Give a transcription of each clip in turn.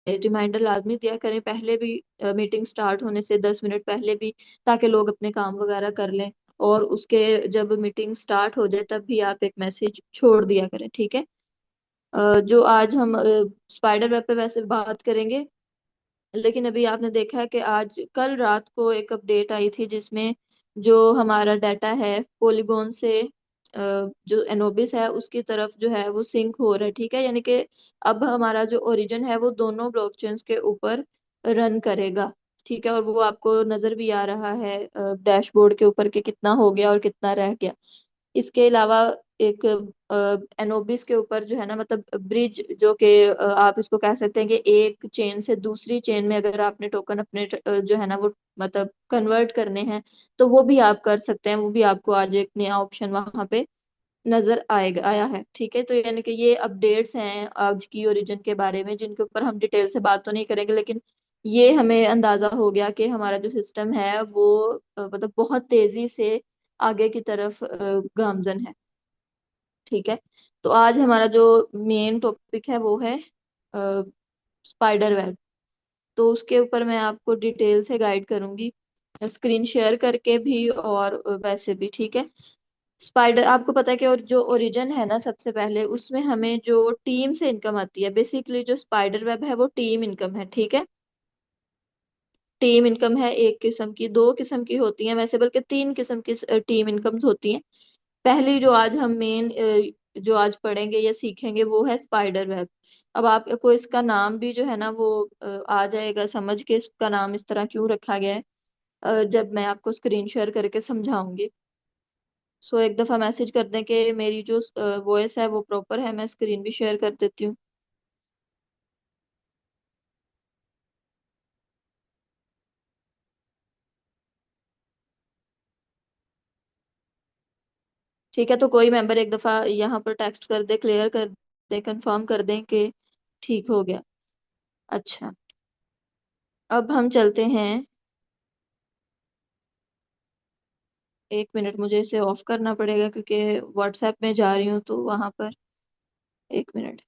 Reminder लाजमी दिया करें पहले भी, मीटिंग स्टार्ट होने से 10 मिनट पहले भी, ताकि लोग अपने काम वगैरह कर लें। और उसके जब मीटिंग स्टार्ट हो जाए तब भी आप एक मैसेज छोड़ दिया करें, ठीक है। जो आज हम स्पाइडर वेब पे वैसे बात करेंगे, लेकिन अभी आपने देखा है कि आज कल रात को एक अपडेट आई थी जिसमें जो हमारा डाटा है पॉलीगॉन से जो एनोबिस है उसकी तरफ जो है वो सिंक हो रहा है, ठीक है। यानी कि अब हमारा जो ओरिजिन है वो दोनों ब्लॉकचेन्स के ऊपर रन करेगा, ठीक है। और वो आपको नजर भी आ रहा है डैशबोर्ड के ऊपर कि कितना हो गया और कितना रह गया। इसके अलावा एक एनोबिस के ऊपर जो है ना, मतलब ब्रिज, जो कि आप इसको कह सकते हैं कि एक चेन से दूसरी चेन में अगर आपने टोकन अपने जो है ना वो मतलब कन्वर्ट करने हैं, तो वो भी आप कर सकते हैं। वो भी आपको आज एक नया ऑप्शन वहां पे नजर आएगा, आया है, ठीक है। तो यानी कि ये अपडेट्स हैं आज की ओरिजिन के बारे में, जिनके ऊपर हम डिटेल से बात तो नहीं करेंगे, लेकिन ये हमें अंदाजा हो गया कि हमारा जो सिस्टम है वो मतलब बहुत तेजी से आगे की तरफ गामजन है, ठीक है। तो आज हमारा जो मेन टॉपिक है वो है स्पाइडर वेब। तो उसके ऊपर मैं आपको डिटेल से गाइड करूंगी, स्क्रीन शेयर करके भी और वैसे भी, ठीक है। स्पाइडर, आपको पता है कि और जो ओरिजिन है ना, सबसे पहले उसमें हमें जो टीम से इनकम आती है, बेसिकली जो स्पाइडर वेब है वो टीम इनकम है, ठीक है। टीम इनकम है एक किस्म की, दो किस्म की होती है वैसे, बल्कि तीन किस्म की टीम इनकम्स होती हैं। पहली जो आज हम मेन जो आज पढ़ेंगे या सीखेंगे वो है स्पाइडर वेब। अब आपको इसका नाम भी जो है ना वो आ जाएगा समझ के इसका नाम इस तरह क्यों रखा गया है, जब मैं आपको स्क्रीन शेयर करके समझाऊंगी। सो एक दफा मैसेज कर दें कि मेरी जो वॉइस है वो प्रॉपर है, मैं स्क्रीन भी शेयर कर देती हूँ। ठीक है, तो कोई मेंबर एक दफा यहाँ पर टेक्स्ट कर दे, क्लियर कर दे, कंफर्म कर दें कि ठीक हो गया। अच्छा, अब हम चलते हैं। एक मिनट, मुझे इसे ऑफ करना पड़ेगा क्योंकि व्हाट्सएप में जा रही हूँ तो वहां पर, एक मिनट।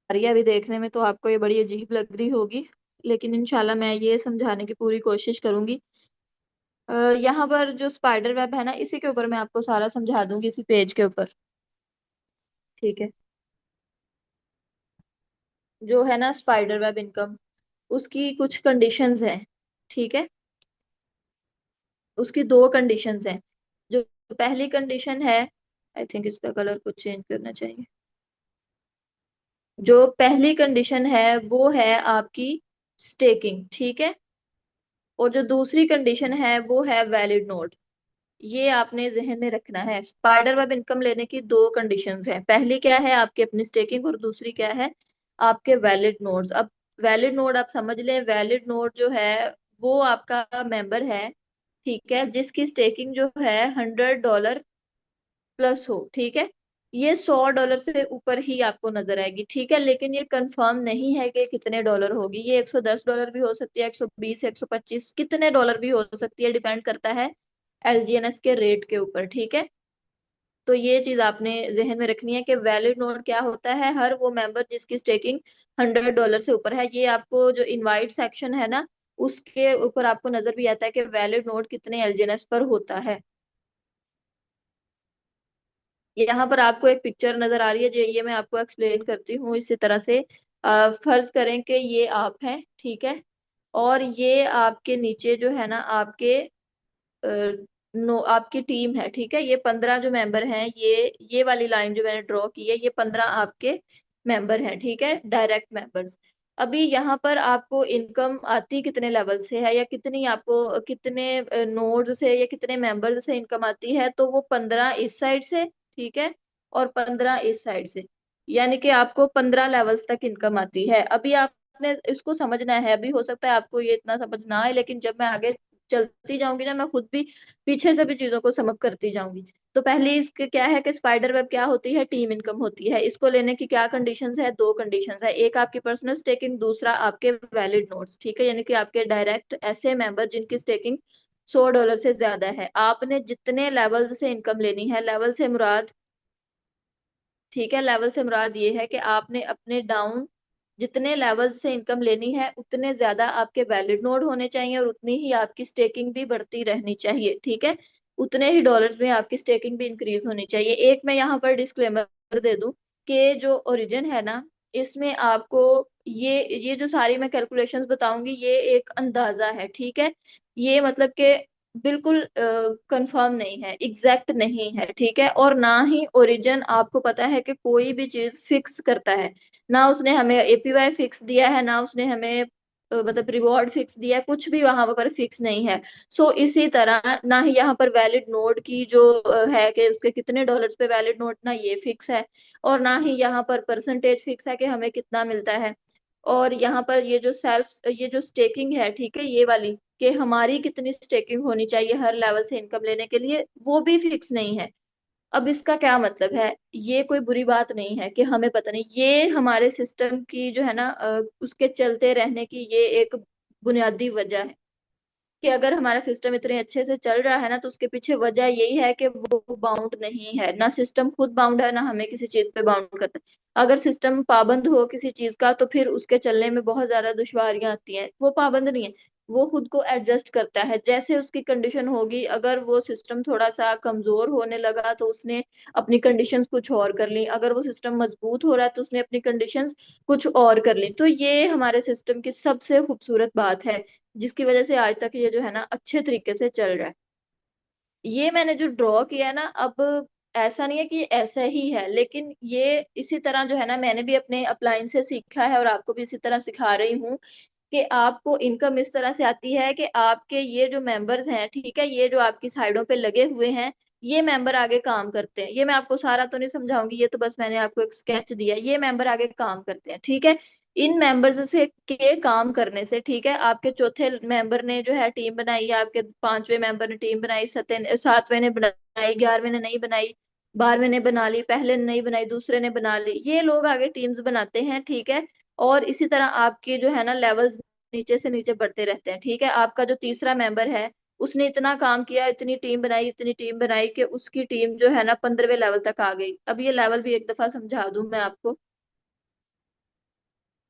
आरिया अभी देखने में तो आपको ये बड़ी अजीब लग रही होगी, लेकिन इंशाल्लाह मैं ये समझाने की पूरी कोशिश करूंगी। यहाँ पर जो स्पाइडर वेब है ना, इसी के ऊपर मैं आपको सारा समझा दूंगी, इसी पेज के ऊपर, ठीक है। जो है ना स्पाइडर वेब इनकम, उसकी कुछ कंडीशंस हैं, ठीक है। उसकी दो कंडीशंस हैं। जो पहली कंडीशन है, आई थिंक इसका कलर कुछ चेंज करना चाहिए। जो पहली कंडीशन है वो है आपकी स्टेकिंग, ठीक है। और जो दूसरी कंडीशन है वो है वैलिड नोड। ये आपने जहन में रखना है, स्पाइडर वेब इनकम लेने की दो कंडीशंस हैं। पहली क्या है, आपकी अपनी स्टेकिंग, और दूसरी क्या है, आपके वैलिड नोड्स। अब वैलिड नोड आप समझ लें, वैलिड नोड जो है वो आपका मेंबर है, ठीक है, जिसकी स्टेकिंग जो है $100 प्लस हो, ठीक है। ये $100 से ऊपर ही आपको नजर आएगी, ठीक है। लेकिन ये कंफर्म नहीं है कि कितने डॉलर होगी, ये $110 भी हो सकती है, 120, 125, कितने डॉलर भी हो सकती है, डिपेंड करता है एलजीएनएस के रेट के ऊपर, ठीक है। तो ये चीज आपने जहन में रखनी है कि वैलिड नोड क्या होता है, हर वो मेंबर जिसकी स्टेकिंग $100 से ऊपर है। ये आपको जो इनवाइट सेक्शन है ना, उसके ऊपर आपको नजर भी आता है कि वैलिड नोड कितने एलजीएनएस पर होता है। यहाँ पर आपको एक पिक्चर नजर आ रही है, जो ये मैं आपको एक्सप्लेन करती हूँ इसी तरह से। फर्ज करें कि ये आप हैं, ठीक है। और ये आपके नीचे जो है ना आपके नो आपकी टीम है, ठीक है। ये 15 जो मेंबर हैं, ये वाली लाइन जो मैंने ड्रॉ की है, ये 15 आपके मेंबर हैं, ठीक है, डायरेक्ट मेंबर्स। अभी यहाँ पर आपको इनकम आती कितने लेवल से है, या कितनी आपको कितने नोड से या कितने मेंबर्स से इनकम आती है, तो वो 15 इस साइड से, ठीक है, और 15 इस साइड से। यानी कि आपको 15 लेवल्स तक इनकम आती है। अभी आप आपने इसको समझना है। अभी हो सकता है आपको ये इतना समझ ना आए, लेकिन जब मैं आगे चलती जाऊंगी ना, मैं खुद भी पीछे से भी चीजों को समझ करती जाऊंगी। तो पहले इसके क्या है कि स्पाइडर वेब क्या होती है, टीम इनकम होती है। इसको लेने की क्या कंडीशंस है, दो कंडीशंस है, एक आपकी पर्सनल स्टेकिंग, दूसरा आपके वैलिड नोट्स, ठीक है, यानी कि आपके डायरेक्ट ऐसे मेंबर जिनकी स्टेकिंग $100 से ज्यादा है। आपने जितने लेवल से इनकम लेनी है, लेवल से मुराद, ठीक है, लेवल से मुराद ये है कि आपने अपने डाउन जितने लेवल से इनकम लेनी है उतने ज्यादा आपके वैलिड नोड होने चाहिए, और उतनी ही आपकी स्टेकिंग भी बढ़ती रहनी चाहिए, ठीक है। उतने ही डॉलर्स में आपकी स्टेकिंग भी इंक्रीज होनी चाहिए। एक मैं यहाँ पर डिस्क्लेमर दे दूं कि जो ओरिजिन है ना, इसमें आपको ये जो सारी मैं कैलकुलेशंस बताऊंगी, ये एक अंदाजा है, ठीक है। ये मतलब कि बिल्कुल कंफर्म नहीं है, एग्जैक्ट नहीं है, ठीक है। और ना ही ओरिजिन आपको पता है कि कोई भी चीज फिक्स करता है। ना उसने हमें एपीवाई फिक्स दिया है, ना उसने हमें मतलब रिवॉर्ड फिक्स दिया है, कुछ भी वहां पर फिक्स नहीं है। सो इसी तरह ना ही यहाँ पर वैलिड नोड की जो है कि उसके कितने डॉलर्स पे वैलिड नोड, ना ये फिक्स है। और ना ही यहाँ पर परसेंटेज फिक्स है कि हमें कितना मिलता है। और यहाँ पर ये जो स्टेकिंग है, ठीक है, ये वाली, कि हमारी कितनी स्टेकिंग होनी चाहिए हर लेवल से इनकम लेने के लिए, वो भी फिक्स नहीं है। अब इसका क्या मतलब है, ये कोई बुरी बात नहीं है कि हमें पता नहीं, ये हमारे सिस्टम की जो है ना उसके चलते रहने की ये एक बुनियादी वजह है। कि अगर हमारा सिस्टम इतने अच्छे से चल रहा है ना, तो उसके पीछे वजह यही है कि वो बाउंड नहीं है, ना सिस्टम खुद बाउंड है, ना हमें किसी चीज पे बाउंड करता है। अगर सिस्टम पाबंद हो किसी चीज का, तो फिर उसके चलने में बहुत ज्यादा दुश्वारियां आती हैं। वो पाबंद नहीं है, वो खुद को एडजस्ट करता है जैसे उसकी कंडीशन होगी। अगर वो सिस्टम थोड़ा सा कमजोर होने लगा तो उसने अपनी कंडीशंस कुछ और कर ली, अगर वो सिस्टम मजबूत हो रहा है तो उसने अपनी कंडीशंस कुछ और कर ली। तो ये हमारे सिस्टम की सबसे खूबसूरत बात है, जिसकी वजह से आज तक ये जो है ना अच्छे तरीके से चल रहा है। ये मैंने जो ड्रॉ किया है ना, अब ऐसा नहीं है कि ऐसा ही है, लेकिन ये इसी तरह जो है ना, मैंने भी अपने अपलाइन से सीखा है और आपको भी इसी तरह सिखा रही हूँ। कि आपको इनकम इस तरह से आती है कि आपके ये जो मेंबर्स हैं, ठीक है, ये जो आपकी साइडों पे लगे हुए हैं, ये मेंबर आगे काम करते हैं। ये मैं आपको सारा तो नहीं समझाऊंगी, ये तो बस मैंने आपको एक स्केच दिया। ये मेंबर आगे काम करते हैं, ठीक है। इन मेंबर्स से के काम करने से, ठीक है, आपके चौथे मेंबर ने जो है टीम बनाई, आपके पांचवें मेंबर ने टीम बनाई, सातवें ने बनाई, 11वें ने नहीं बनाई, 12वें ने बना ली, पहले ने नहीं बनाई, दूसरे ने बना ली, ये लोग आगे टीम्स बनाते हैं, ठीक है। और इसी तरह आपके जो है ना लेवल्स नीचे से नीचे बढ़ते रहते हैं, ठीक है। आपका जो तीसरा मेंबर है, उसने इतना काम किया, इतनी टीम बनाई, इतनी टीम बनाई कि उसकी टीम जो है ना 15वें लेवल तक आ गई। अब ये लेवल भी एक दफा समझा दूं मैं आपको।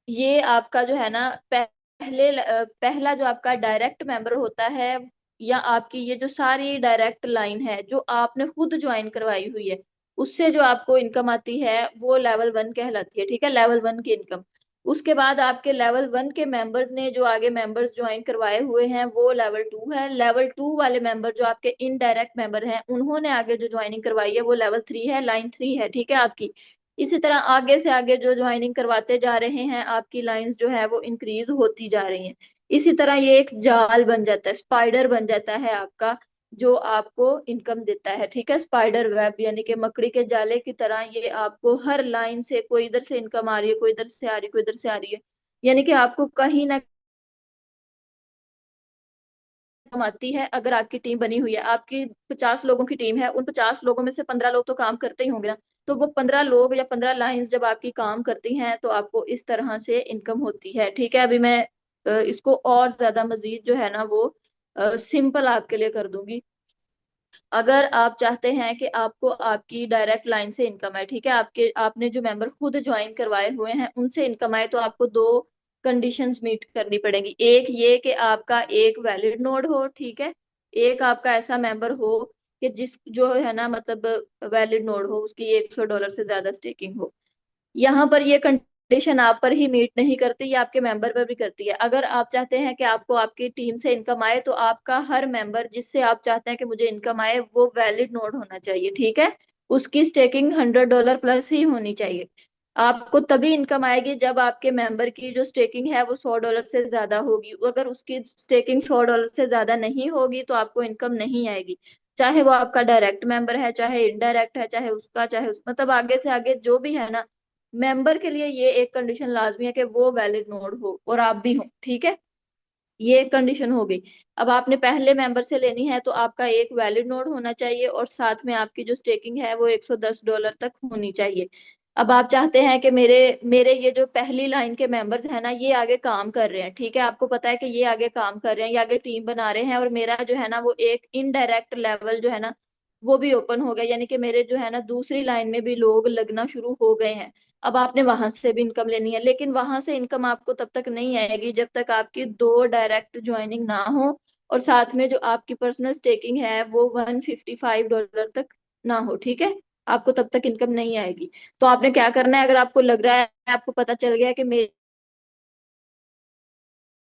ये आपका जो है ना पहला जो आपका डायरेक्ट मेंबर होता है, या आपकी ये जो सारी डायरेक्ट लाइन है जो आपने खुद ज्वाइन करवाई हुई है, उससे जो आपको इनकम आती है वो लेवल 1 कहलाती है, ठीक है, लेवल 1 की इनकम। उसके बाद आपके लेवल 1 के मेंबर्स ने जो आगे मेंबर्स ज्वाइन करवाए हुए हैं, वो लेवल 2 है। लेवल 2 वाले मेंबर जो आपके इनडायरेक्ट मेंबर हैं, उन्होंने आगे जो ज्वाइनिंग करवाई है, वो लेवल 3 है, लाइन 3 है, ठीक है आपकी। इसी तरह आगे से आगे जो ज्वाइनिंग करवाते जा रहे हैं, आपकी लाइंस जो है वो इंक्रीज होती जा रही हैं। इसी तरह ये एक जाल बन जाता है, स्पाइडर बन जाता है आपका, जो आपको इनकम देता है, ठीक है। स्पाइडर वेब यानी कि मकड़ी के जाले की तरह, ये आपको हर लाइन से कोई इधर से इनकम आ रही है, कोई इधर से आ रही है, कोई इधर से आ रही है, यानी कि आपको कहीं ना काम आती है। अगर आपकी टीम बनी हुई है, आपकी 50 लोगों की टीम है, उन 50 लोगों में से 15 लोग तो काम करते ही होंगे ना। तो वो 15 लोग या 15 लाइंस जब आपकी काम करती हैं, तो आपको इस तरह से इनकम होती है, ठीक है। अभी मैं इसको और ज्यादा मजीद जो है ना वो सिंपल आपके लिए कर दूंगी। अगर आप चाहते हैं कि आपको आपकी डायरेक्ट लाइन से इनकम है, ठीक है, आपके आपने जो मेंबर खुद ज्वाइन करवाए हुए हैं उनसे इनकम आए, तो आपको दो कंडीशंस मीट करनी पड़ेगी। एक ये कि आपका एक वैलिड नोड हो, ठीक है, एक आपका ऐसा मेंबर हो कि जिस जो है ना मतलब वैलिड नोड हो, उसकी $100 से ज्यादा स्टेकिंग हो। यहाँ पर ये कंडीशन आप पर ही मीट नहीं करती, ये आपके मेंबर पर भी करती है। अगर आप चाहते हैं कि आपको आपकी टीम से इनकम आए, तो आपका हर मेंबर जिससे आप चाहते हैं कि मुझे इनकम आए, वो वैलिड नोड होना चाहिए, ठीक है। उसकी स्टेकिंग $100 प्लस ही होनी चाहिए। आपको तभी इनकम आएगी जब आपके मेंबर की जो स्टेकिंग है वो $100 से ज्यादा होगी। अगर उसकी स्टेकिंग $100 से ज्यादा नहीं होगी, तो आपको इनकम नहीं आएगी। चाहे वो आपका डायरेक्ट मेंबर है, चाहे इनडायरेक्ट है, चाहे उसका, चाहे मतलब आगे से आगे जो भी है ना, मेंबर के लिए ये एक कंडीशन लाजमी है कि वो वैलिड नोड हो और आप भी हो, ठीक है। ये एक कंडीशन हो गई। अब आपने पहले मेंबर से लेनी है तो आपका एक वैलिड नोड होना चाहिए और साथ में आपकी जो स्टेकिंग है वो $110 तक होनी चाहिए। अब आप चाहते हैं कि मेरे मेरे ये जो पहली लाइन के मेंबर्स हैं ना, ये आगे काम कर रहे हैं, ठीक है, आपको पता है कि ये आगे काम कर रहे हैं, ये आगे टीम बना रहे हैं, और मेरा जो है ना वो एक इनडायरेक्ट लेवल जो है ना वो भी ओपन हो गया, यानी कि मेरे जो है ना दूसरी लाइन में भी लोग लगना शुरू हो गए हैं। अब आपने वहां से भी इनकम लेनी है, लेकिन वहां से इनकम आपको तब तक नहीं आएगी जब तक आपकी दो डायरेक्ट ज्वाइनिंग ना हो और साथ में जो आपकी पर्सनल स्टेकिंग है वो $155 तक ना हो, ठीक है। आपको तब तक इनकम नहीं आएगी। तो आपने क्या करना है, अगर आपको लग रहा है, आपको पता चल गया कि मेरे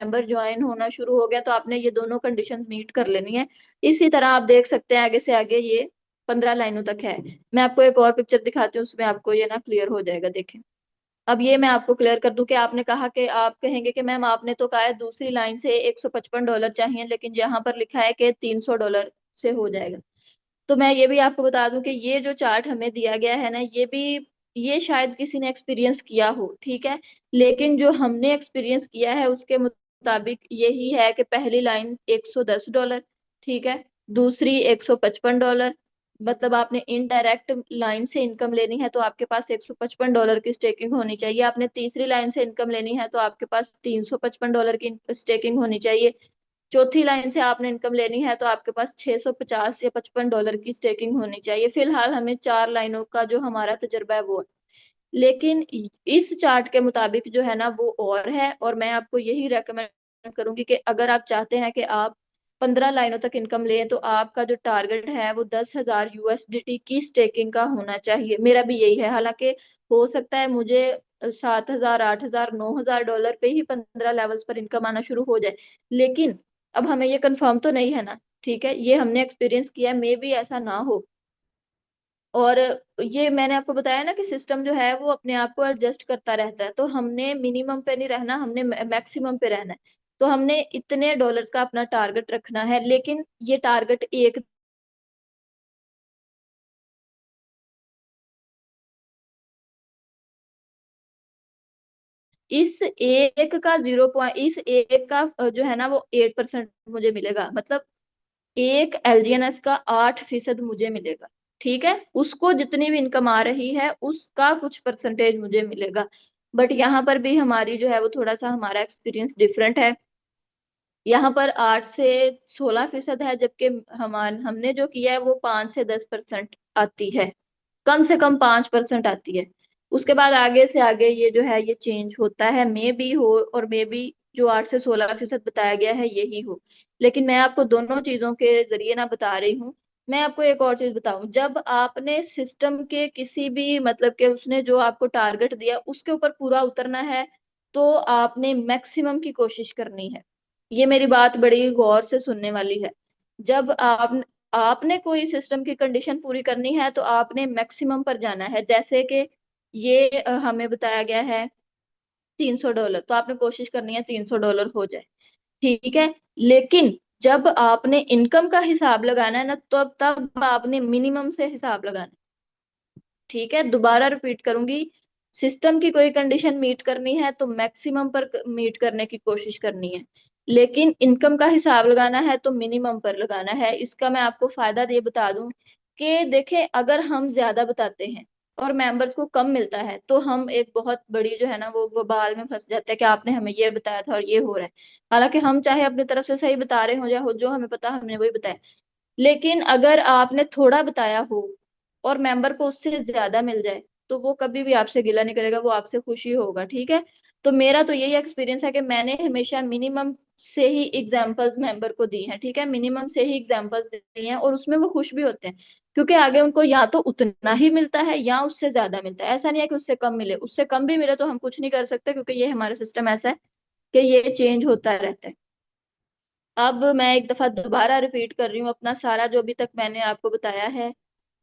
मेंबर ज्वाइन होना शुरू हो गया, तो आपने ये दोनों कंडीशंस मीट कर लेनी है। इसी तरह आप देख सकते हैं आगे से आगे ये 15 लाइनों तक है। मैं आपको एक और पिक्चर दिखाती हूँ, उसमें आपको ये ना क्लियर हो जाएगा, देखें। अब ये मैं आपको क्लियर कर दूं कि आपने कहा कि आप कहेंगे कि मैम आपने तो कहा है दूसरी लाइन से $155 चाहिए, लेकिन यहाँ पर लिखा है कि $300 से हो जाएगा। तो मैं ये भी आपको बता दूं कि ये जो चार्ट हमें दिया गया है ना, ये शायद किसी ने एक्सपीरियंस किया हो, ठीक है, लेकिन जो हमने एक्सपीरियंस किया है उसके मुताबिक यही है कि पहली लाइन $110, ठीक है, दूसरी $155। मतलब आपने इनडायरेक्ट लाइन से इनकम लेनी है तो आपके पास $155 की स्टेकिंग होनी चाहिए। आपने तीसरी लाइन से इनकम लेनी है तो आपके पास $355 की स्टेकिंग होनी चाहिए। चौथी लाइन से आपने इनकम लेनी है तो आपके पास 650 या $55 की स्टेकिंग होनी चाहिए। फिलहाल हमें 4 लाइनों का जो हमारा तजर्बा है वो है। लेकिन इस चार्ट के मुताबिक जो है ना वो और है, और मैं आपको यही रेकमेंड करूंगी कि अगर आप चाहते हैं कि आप 15 लाइनों तक इनकम लें तो आपका जो टारगेट है वो 10,000 USDT की स्टेकिंग का होना चाहिए। मेरा भी यही है, हालांकि हो सकता है मुझे 7,000, 8,000, $9,000 पे ही 15 लेवल्स पर इनकम आना शुरू हो जाए, लेकिन अब हमें ये कंफर्म तो नहीं है ना, ठीक है, ये हमने एक्सपीरियंस किया, मे भी ऐसा ना हो। और ये मैंने आपको बताया ना कि सिस्टम जो है वो अपने आप को एडजस्ट करता रहता है, तो हमने मिनिमम पे नहीं रहना, हमने मैक्सिमम पे रहना है। तो हमने इतने डॉलर्स का अपना टारगेट रखना है, लेकिन ये टारगेट एक इस एक का जो है ना वो 8% मुझे मिलेगा, मतलब एक LGNS का 8% मुझे मिलेगा, ठीक है, उसको जितनी भी इनकम आ रही है उसका कुछ परसेंटेज मुझे मिलेगा। बट यहाँ पर भी हमारी जो है वो थोड़ा सा हमारा एक्सपीरियंस डिफरेंट है। यहाँ पर 8 से 16% है, जबकि हमने जो किया है वो 5 से 10% आती है, कम से कम 5% आती है। उसके बाद आगे से आगे ये जो है ये चेंज होता है, मे बी हो और मे बी जो 8 से 16% बताया गया है यही हो। लेकिन मैं आपको दोनों चीजों के जरिए ना बता रही हूँ। मैं आपको एक और चीज बताऊं, जब आपने सिस्टम के किसी भी मतलब के उसने जो आपको टारगेट दिया उसके ऊपर पूरा उतरना है तो आपने मैक्सिमम की कोशिश करनी है। ये मेरी बात बड़ी गौर से सुनने वाली है। जब आपने कोई सिस्टम की कंडीशन पूरी करनी है तो आपने मैक्सिमम पर जाना है, जैसे कि ये हमें बताया गया है $300, तो आपने कोशिश करनी है $300 हो जाए, ठीक है। लेकिन जब आपने इनकम का हिसाब लगाना है ना, तो तब आपने मिनिमम से हिसाब लगाना है, ठीक है। दोबारा रिपीट करूंगी, सिस्टम की कोई कंडीशन मीट करनी है तो मैक्सिमम पर मीट करने की कोशिश करनी है, लेकिन इनकम का हिसाब लगाना है तो मिनिमम पर लगाना है। इसका मैं आपको फायदा ये बता दूं कि देखें, अगर हम ज्यादा बताते हैं और मेंबर्स को कम मिलता है तो हम एक बहुत बड़ी जो है ना वो बवाल में फंस जाते हैं कि आपने हमें ये बताया था और ये हो रहा है। हालांकि हम चाहे अपनी तरफ से सही बता रहे हो या हो, जो हमें पता हमने वही बताया, लेकिन अगर आपने थोड़ा बताया हो और मेंबर को उससे ज्यादा मिल जाए तो वो कभी भी आपसे गिला नहीं करेगा, वो आपसे खुशी होगा, ठीक है। तो मेरा तो यही एक्सपीरियंस है कि मैंने हमेशा मिनिमम से ही एग्जांपल्स मेंबर को दी हैं, ठीक है, मिनिमम से ही एग्जांपल्स दी हैं और उसमें वो खुश भी होते हैं, क्योंकि आगे उनको या तो उतना ही मिलता है या उससे ज्यादा मिलता है। ऐसा नहीं है कि उससे कम मिले, उससे कम भी मिले तो हम कुछ नहीं कर सकते, क्योंकि ये हमारा सिस्टम ऐसा है कि ये चेंज होता रहता है। अब मैं एक दफा दोबारा रिपीट कर रही हूँ अपना सारा जो अभी तक मैंने आपको बताया है,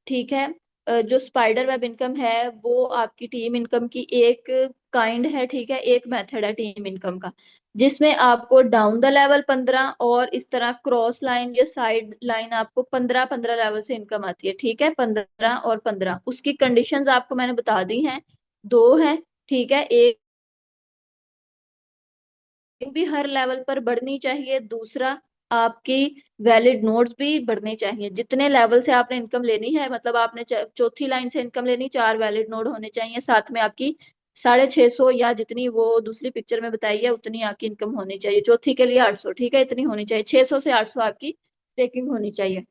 ठीक है। जो स्पाइडर वेब इनकम है वो आपकी टीम इनकम की एक काइंड है, ठीक है, एक मेथड है टीम इनकम का, जिसमें आपको डाउन द लेवल 15 और इस तरह क्रॉस लाइन या साइड लाइन आपको 15-15 लेवल से इनकम आती है, ठीक है, 15 और 15 उसकी कंडीशंस आपको मैंने बता दी हैं। दो है, ठीक है। एक भी हर लेवल पर बढ़नी चाहिए। दूसरा, आपकी वैलिड नोट्स भी बढ़ने चाहिए। जितने लेवल से आपने इनकम लेनी है, मतलब आपने चौथी लाइन से इनकम लेनी, 4 वैलिड नोट होने चाहिए। साथ में आपकी 650 या जितनी वो दूसरी पिक्चर में बताई है उतनी आपकी इनकम होनी चाहिए। चौथी के लिए 800, ठीक है, इतनी होनी चाहिए। 600 से 800 आपकी स्टेकिंग होनी चाहिए।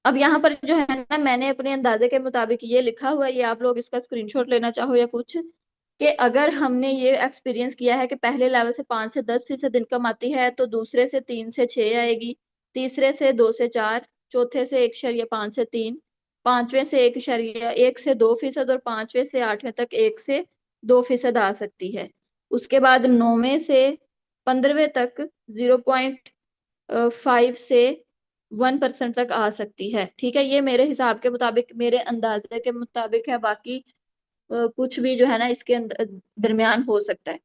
अब यहाँ पर जो है ना, मैंने अपने अंदाजे के मुताबिक ये लिखा हुआ है, ये आप लोग इसका स्क्रीनशॉट लेना चाहो या कुछ, कि अगर हमने ये एक्सपीरियंस किया है कि पहले लेवल से 5 से 10% इनकम आती है, तो दूसरे से 3 से 6 आएगी, तीसरे से 2 से 4, चौथे से 1.5 से 3, पांचवें से 1.2% और पांचवें से आठवें तक 1 से 2% आ सकती है। उसके बाद नौवें से 15वें तक 0.5 से 1% तक आ सकती है। ठीक है, ये मेरे हिसाब के मुताबिक, मेरे अंदाजे के मुताबिक है। बाकी कुछ भी जो है ना इसके अंदर दरमियान हो सकता है।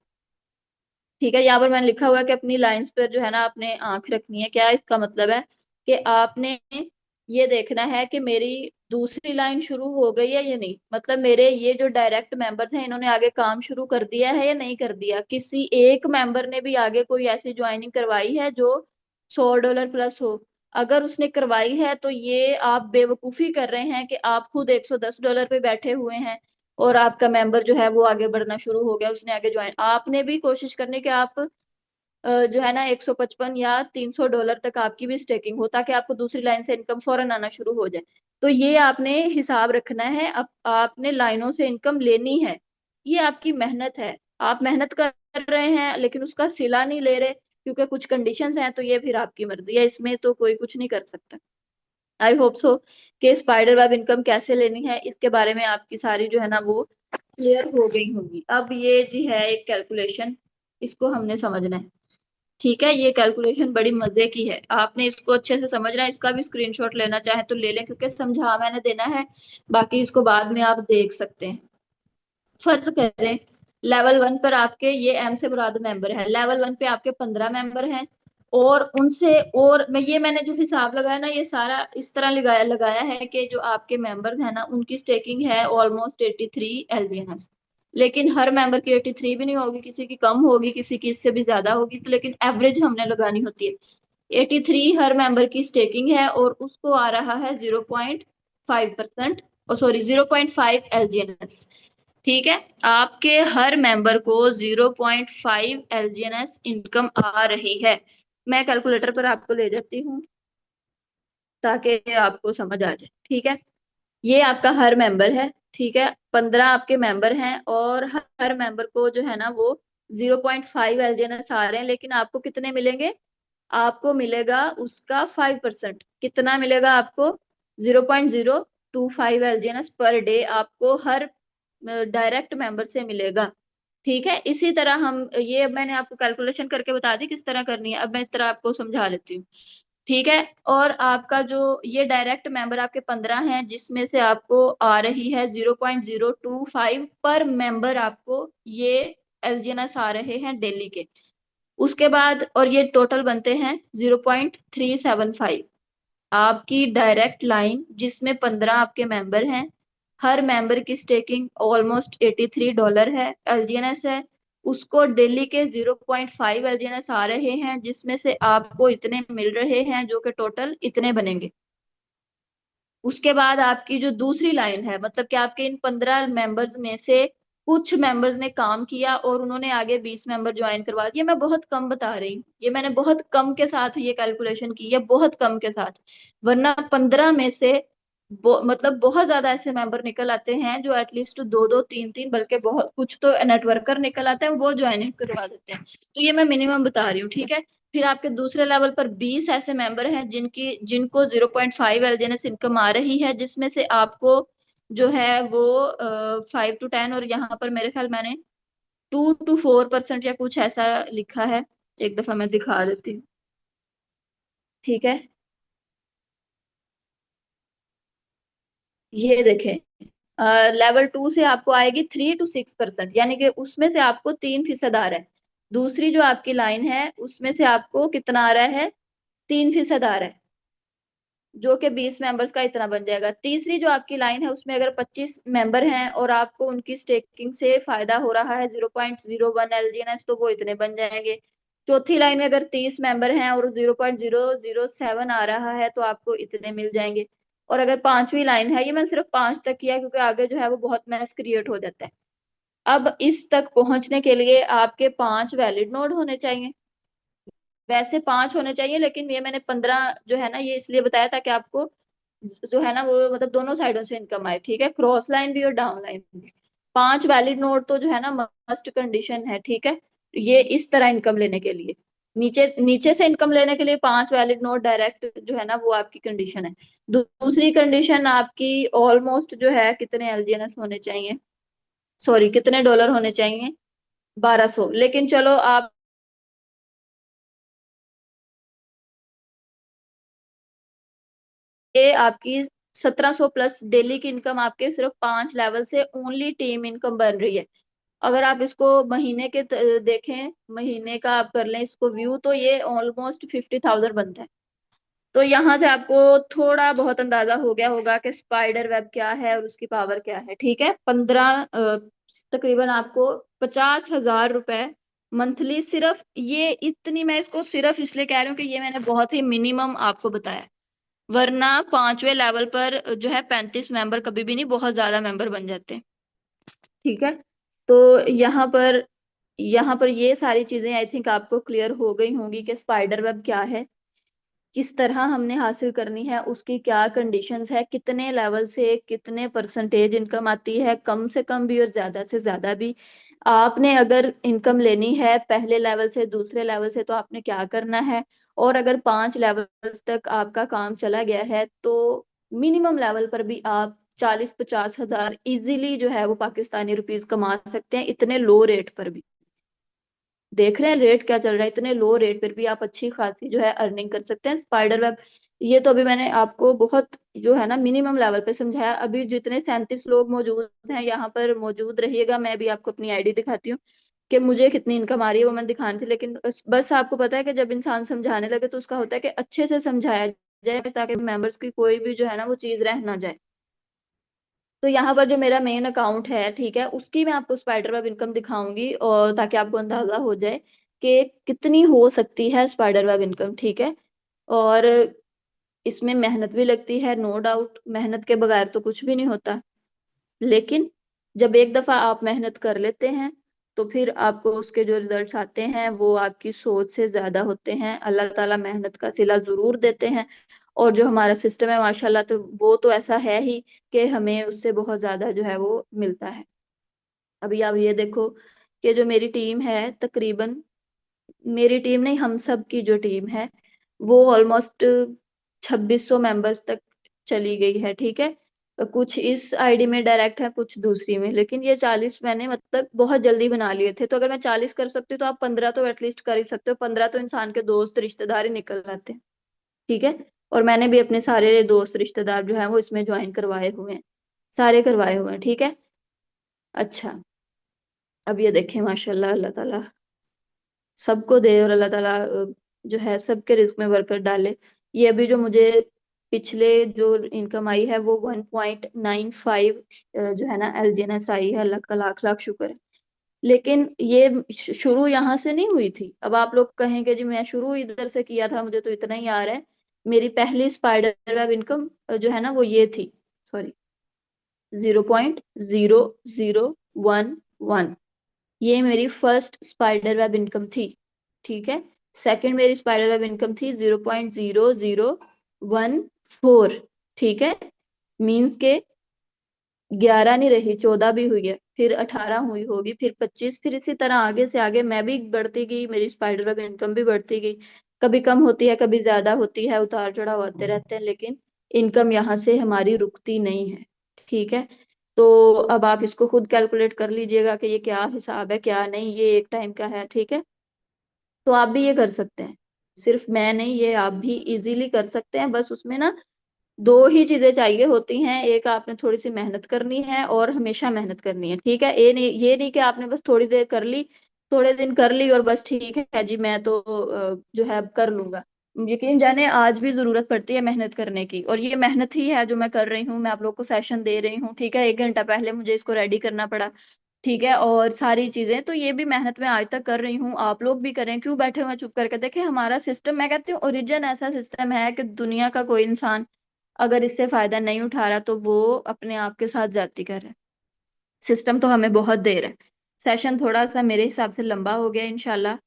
ठीक है, यहाँ पर मैंने लिखा हुआ है कि अपनी लाइंस पर जो है ना आपने आंख रखनी है। क्या इसका मतलब है कि आपने ये देखना है कि मेरी दूसरी लाइन शुरू हो गई है या नहीं, मतलब मेरे ये जो डायरेक्ट मेंबर्स हैं इन्होंने आगे काम शुरू कर दिया है या नहीं कर दिया। किसी एक मेंबर ने भी आगे कोई ऐसी ज्वाइनिंग करवाई है जो $100 प्लस हो? अगर उसने करवाई है तो ये आप बेवकूफी कर रहे हैं कि आप खुद $110 पे बैठे हुए हैं और आपका मेंबर जो है वो आगे बढ़ना शुरू हो गया, उसने आगे ज्वाइन। आपने भी कोशिश करनी कि आप जो है ना 155 या $300 तक आपकी भी स्टेकिंग हो, ताकि आपको दूसरी लाइन से इनकम फौरन आना शुरू हो जाए। तो ये आपने हिसाब रखना है। अब आपने लाइनों से इनकम लेनी है, ये आपकी मेहनत है। आप मेहनत कर रहे हैं लेकिन उसका सिला नहीं ले रहे क्योंकि कुछ कंडीशंस हैं, तो ये फिर आपकी मर्जी है, इसमें तो कोई कुछ नहीं कर सकता। आई होप सो कि स्पाइडर वेब इनकम कैसे लेनी है इसके बारे में आपकी सारी जो है ना वो क्लियर हो गई होगी। अब ये जी है एक कैलकुलेशन, इसको हमने समझना है। ठीक है, ये कैलकुलेशन बड़ी मजे की है, आपने इसको अच्छे से समझना है। इसका भी स्क्रीनशॉट लेना चाहे तो ले लें, क्योंकि समझा मैंने देना है, बाकी इसको बाद में आप देख सकते हैं। फर्ज करें लेवल 1 पर आपके, ये एम से मुराद मेंबर है, लेवल 1 पे आपके 15 मेंबर हैं, और उनसे, और मैंने जो हिसाब लगाया ना, ये सारा इस तरह लगाया लगाया है कि जो आपके मेंबर्स हैं ना उनकी स्टेकिंग है ऑलमोस्ट 83 LGNS। लेकिन हर मेंबर की 83 भी नहीं होगी, किसी की कम होगी, किसी की इससे भी ज्यादा होगी, तो लेकिन एवरेज हमने लगानी होती है। 83 हर मेंबर की स्टेकिंग है और उसको आ रहा है 0.5%, सॉरी 0.5 LGNS। ठीक है, आपके हर मेंबर को 0.5 LGNS इनकम आ रही है। मैं कैलकुलेटर पर आपको ले जाती हूँ ताकि आपको समझ आ जाए। ठीक है, ये आपका हर मेंबर है। ठीक है, 15 आपके मेंबर हैं और हर मेंबर को जो है ना वो 0.5 LGNS आ रहे हैं, लेकिन आपको कितने मिलेंगे? आपको मिलेगा उसका 5%। कितना मिलेगा आपको? 0.025 LGNS पर डे आपको हर डायरेक्ट मेंबर से मिलेगा। ठीक है, इसी तरह हम, ये मैंने आपको कैलकुलेशन करके बता दी किस तरह करनी है, अब मैं इस तरह आपको समझा देती हूँ। ठीक है, और आपका जो ये डायरेक्ट मेंबर आपके 15 हैं, जिसमें से आपको आ रही है 0.025 पर मेंबर, आपको ये एलजीएनएस आ रहे हैं डेली के। उसके बाद, और ये टोटल बनते हैं 0.375। आपकी डायरेक्ट लाइन जिसमें 15 आपके मेंबर हैं, हर मेंबर की स्टेकिंग ऑलमोस्ट $83 है, एलजीएनएस है। उसको डेली के 0.5 LGNS आ रहे हैं, जिसमें से आपको इतने मिल रहे हैं जो कि टोटल इतने बनेंगे। उसके बाद आपकी जो दूसरी लाइन है, मतलब कि आपके इन 15 मेंबर्स में से कुछ मेंबर्स ने काम किया और उन्होंने आगे 20 मेंबर ज्वाइन करवा दिए। मैं बहुत कम बता रही हूँ, ये मैंने बहुत कम के साथ ये कैलकुलेशन की है, बहुत कम के साथ। वरना 15 में से मतलब बहुत ज्यादा ऐसे मेंबर निकल आते हैं जो एटलीस्ट दो दो तीन तीन, बल्कि बहुत कुछ तो नेटवर्कर निकल आते हैं, वो ज्वाइनिंग करवा देते हैं। तो ये मैं मिनिमम बता रही हूँ। ठीक है, फिर आपके दूसरे लेवल पर 20 ऐसे मेंबर हैं जिनको 0.5 LGNS इनकम आ रही है, जिसमें से आपको जो है वो 5 to 10, और यहाँ पर मेरे ख्याल मैंने 2 to 4% या कुछ ऐसा लिखा है। एक दफा मैं दिखा देती हूँ। ठीक है, ये देखें, लेवल 2 से आपको आएगी 3 to 6%, यानी कि उसमें से आपको 3% आ रहा है। दूसरी जो आपकी लाइन है उसमें से आपको कितना आ रहा है? 3% आ रहा है। जो कि 20 मेंबर्स का इतना बन जाएगा। तीसरी जो आपकी लाइन है उसमें अगर 25 मेंबर हैं और आपको उनकी स्टेकिंग से फायदा हो रहा है 0.01 LGNS, तो वो इतने बन जाएंगे। चौथी लाइन में अगर 30 मेंबर हैं और 0.007 आ रहा है तो आपको इतने मिल जाएंगे। और अगर पांचवी लाइन है, ये मैंने सिर्फ 5 तक किया क्योंकि आगे जो है वो बहुत मैस क्रिएट हो जाता है। अब इस तक पहुंचने के लिए आपके 5 वैलिड नोड होने चाहिए। वैसे 5 होने चाहिए, लेकिन ये मैंने 15 जो है ना, ये इसलिए बताया था कि आपको जो है ना वो मतलब दोनों साइडों से इनकम आए, ठीक है, क्रॉस लाइन भी और डाउन लाइन भी। 5 वैलिड नोड तो जो है ना मस्ट कंडीशन है, ठीक है, ये इस तरह इनकम लेने के लिए। नीचे नीचे से इनकम लेने के लिए 5 वैलिड नोड डायरेक्ट जो है ना वो आपकी कंडीशन है। दूसरी कंडीशन आपकी ऑलमोस्ट जो है कितने एलजीएनएस होने चाहिए, सॉरी कितने डॉलर होने चाहिए, 1200। लेकिन चलो आप, ये आपकी 1700 प्लस डेली की इनकम आपके सिर्फ 5 लेवल से ओनली टीम इनकम बन रही है। अगर आप इसको महीने के देखें, महीने का आप कर लें इसको व्यू, तो ये ऑलमोस्ट 50,000 बनता है। तो यहाँ से आपको थोड़ा बहुत अंदाजा हो गया होगा कि स्पाइडर वेब क्या है और उसकी पावर क्या है, ठीक है। 15 तकरीबन आपको 50,000 रुपए मंथली, सिर्फ ये इतनी, मैं इसको सिर्फ इसलिए कह रही हूँ कि ये मैंने बहुत ही मिनिमम आपको बताया। वरना 5वें लेवल पर जो है 35 मेंबर कभी भी नहीं, बहुत ज्यादा मेंबर बन जाते हैं, ठीक है। तो यहाँ पर ये सारी चीजें आई थिंक आपको क्लियर हो गई होंगी कि स्पाइडर वेब क्या है, किस तरह हमने हासिल करनी है, उसकी क्या कंडीशंस है, कितने लेवल से कितने परसेंटेज इनकम आती है, कम से कम भी और ज्यादा से ज्यादा भी। आपने अगर इनकम लेनी है पहले लेवल से दूसरे लेवल से तो आपने क्या करना है। और अगर 5 लेवल्स तक आपका काम चला गया है तो मिनिमम लेवल पर भी आप 40-50 हजार इजीली जो है वो पाकिस्तानी रुपीज कमा सकते हैं, इतने लो रेट पर भी। देख रहे हैं रेट क्या चल रहा है, इतने लो रेट पर भी आप अच्छी खासी जो है अर्निंग कर सकते हैं स्पाइडर वेब। ये तो अभी मैंने आपको बहुत जो है ना मिनिमम लेवल पे समझाया। अभी जितने 37 लोग मौजूद हैं यहाँ पर मौजूद रहिएगा, मैं भी आपको अपनी आईडी दिखाती हूँ कि मुझे कितनी इनकम आ रही है, वो मैं दिखानी थी। लेकिन बस आपको पता है कि जब इंसान समझाने लगे तो उसका होता है कि अच्छे से समझाया जाए ताकि मेंबर्स की कोई भी जो है ना वो चीज रह ना जाए। तो यहाँ पर जो मेरा मेन अकाउंट है, ठीक है, उसकी मैं आपको स्पाइडर वेब इनकम दिखाऊंगी और ताकि आपको अंदाजा हो जाए कि कितनी हो सकती है स्पाइडर वेब इनकम, ठीक है। और इसमें मेहनत भी लगती है, नो डाउट, मेहनत के बगैर तो कुछ भी नहीं होता। लेकिन जब एक दफा आप मेहनत कर लेते हैं तो फिर आपको उसके जो रिजल्ट्स आते हैं वो आपकी सोच से ज्यादा होते हैं। अल्लाह ताला मेहनत का सिला जरूर देते हैं। और जो हमारा सिस्टम है माशाल्लाह, तो वो तो ऐसा है ही कि हमें उससे बहुत ज्यादा जो है वो मिलता है। अभी आप ये देखो कि जो मेरी टीम है तकरीबन, मेरी टीम नहीं, हम सब की जो टीम है वो ऑलमोस्ट 2600 मेंबर्स तक चली गई है, ठीक है। कुछ इस आईडी में डायरेक्ट है, कुछ दूसरी में, लेकिन ये 40 मैंने मतलब बहुत जल्दी बना लिए थे। तो अगर मैं 40 कर सकती हूँ तो आप 15 तो एटलीस्ट कर ही सकते हो। 15 तो इंसान के दोस्त रिश्तेदार ही निकल जाते हैं, ठीक है। और मैंने भी अपने सारे दोस्त रिश्तेदार जो है वो इसमें ज्वाइन करवाए हुए हैं, सारे करवाए हुए हैं, ठीक है। अच्छा, अब ये देखें माशाल्लाह, अल्लाह ताला सबको दे और अल्लाह ताला जो है सबके रिस्क में बरकत डाले। ये अभी जो मुझे पिछले जो इनकम आई है वो 1.95 जो है ना एलजीएनएस आई है, अल्लाह का लाख लाख शुक्र है। लेकिन ये शुरू यहाँ से नहीं हुई थी। अब आप लोग कहेंगे जी मैं शुरू इधर से किया था मुझे तो इतना ही आ रहा है। मेरी पहली स्पाइडर वेब इनकम जो है ना वो ये थी, सॉरी, 0.0011, ये मेरी फर्स्ट स्पाइडर वेब इनकम थी, ठीक है। सेकंड मेरी स्पाइडर वेब इनकम थी 0.0014, ठीक है। मीन्स के 11 नहीं रही, 14 भी हुई है, फिर 18 हुई होगी, फिर 25, फिर इसी तरह आगे से आगे मैं भी बढ़ती गई, मेरी स्पाइडर वेब इनकम भी बढ़ती गई। कभी कम होती है, कभी ज्यादा होती है, उतार चढ़ाव होते रहते हैं, लेकिन इनकम यहाँ से हमारी रुकती नहीं है, ठीक है। तो अब आप इसको खुद कैलकुलेट कर लीजिएगा कि ये क्या हिसाब है क्या नहीं, ये एक टाइम का है, ठीक है। तो आप भी ये कर सकते हैं, सिर्फ मैं नहीं, ये आप भी इजीली कर सकते हैं। बस उसमें ना दो ही चीजें चाहिए होती हैं, एक आपने थोड़ी सी मेहनत करनी है और हमेशा मेहनत करनी है, ठीक है। ये नहीं कि आपने बस थोड़ी देर कर ली, थोड़े दिन कर ली और बस ठीक है जी मैं तो जो है अब कर लूंगा। यकीन जाने आज भी जरूरत पड़ती है मेहनत करने की, और ये मेहनत ही है जो मैं कर रही हूँ। मैं आप लोग को सेशन दे रही हूँ, ठीक है, 1 घंटा पहले मुझे इसको रेडी करना पड़ा, ठीक है, और सारी चीजें तो ये भी मेहनत मैं आज तक कर रही हूँ। आप लोग भी करें, क्यों बैठे हुए हैं चुप करके? देखें हमारा सिस्टम, मैं कहती हूँ ओरिजिन ऐसा सिस्टम है कि दुनिया का कोई इंसान अगर इससे फायदा नहीं उठा रहा तो वो अपने आप के साथ जाती कर रहा है। सिस्टम तो हमें बहुत दे रहा है। सेशन थोड़ा सा मेरे हिसाब से लंबा हो गया इंशाल्लाह।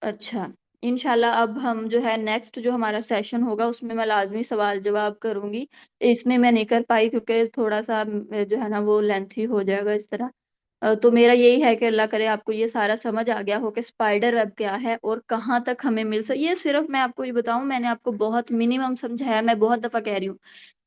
अच्छा, इंशाल्लाह अब हम जो है नेक्स्ट जो हमारा सेशन होगा उसमें मैं लाजमी सवाल जवाब करूंगी। इसमें मैं नहीं कर पाई क्योंकि थोड़ा सा जो है ना वो लेंथी हो जाएगा इस तरह। तो मेरा यही है कि अल्लाह करे आपको ये सारा समझ आ गया हो कि स्पाइडर वेब क्या है और कहाँ तक हमें मिल सक। ये सिर्फ मैं आपको ये बताऊं, मैंने आपको बहुत मिनिमम समझाया, मैं बहुत दफा कह रही हूँ,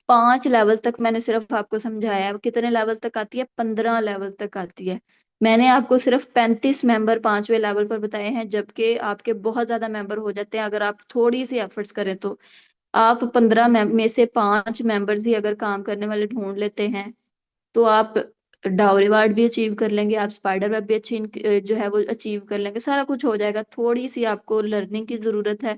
5 लेवल तक मैंने सिर्फ आपको समझाया है। कितने लेवल तक आती है? 15 लेवल तक आती है। मैंने आपको सिर्फ 35 मेंबर 5वें लेवल पर बताए हैं, जबकि आपके बहुत ज्यादा मेंबर हो जाते हैं अगर आप थोड़ी सी एफर्ट्स करें तो। आप 15 में से 5 मेंबर्स ही अगर काम करने वाले ढूंढ लेते हैं तो आप डाउ रिवार्ड भी अचीव कर लेंगे, आप स्पाइडर वेब भी अच्छी जो है वो अचीव कर लेंगे, सारा कुछ हो जाएगा। थोड़ी सी आपको लर्निंग की जरूरत है,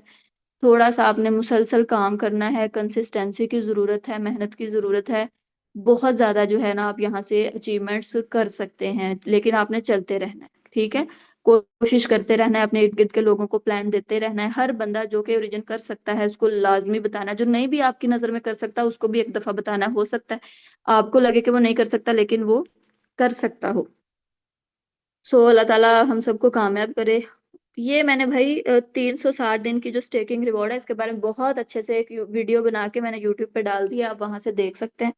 थोड़ा सा आपने मुसलसल काम करना है, कंसिस्टेंसी की जरूरत है, मेहनत की जरूरत है। बहुत ज्यादा जो है ना आप यहाँ से अचीवमेंट्स कर सकते हैं, लेकिन आपने चलते रहना है, ठीक है। कोशिश करते रहना है, अपने इर्द गिर्द के लोगों को प्लान देते रहना है। हर बंदा जो कि ओरिजिन कर सकता है उसको लाजमी बताना है, जो नहीं भी आपकी नजर में कर सकता उसको भी एक दफा बताना। हो सकता है आपको लगे कि वो नहीं कर सकता लेकिन वो कर सकता हो। सो अल्लाह ताला हम सबको कामयाब करे। ये मैंने भाई 360 दिन की जो स्टेकिंग रिवॉर्ड है इसके बारे में बहुत अच्छे से एक वीडियो बना के मैंने यूट्यूब पे डाल दिया, आप वहां से देख सकते हैं।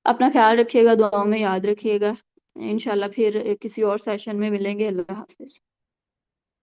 अपना ख्याल रखिएगा, दुआओं में याद रखिएगा। इंशाल्लाह फिर किसी और सेशन में मिलेंगे। अल्लाह हाफिज।